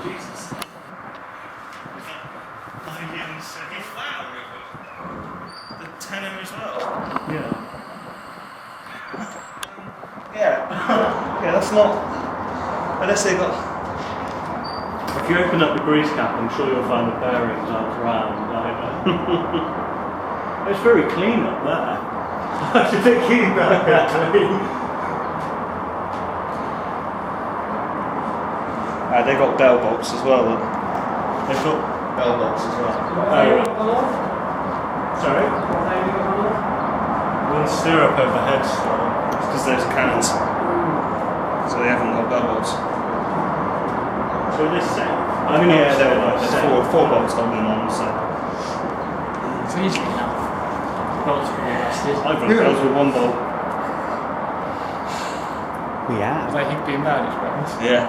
Jesus. The tenor as well. Yeah. Yeah, that's not. Unless they got. If you open up the grease cap, I'm sure you'll find the bearings around either. It's very clean up there. I should keep that clean. They've got bell bolts as well. They've got bell bolts as well. Sorry? One stirrup overhead still. Because there's cannons. So they haven't got bell bolts. So this set? I mean, yeah, there's four bolts holding on, so. It's easy enough. Bolts for arrested. I've run bells with one bolt. We have. They think being mad is right. Yeah.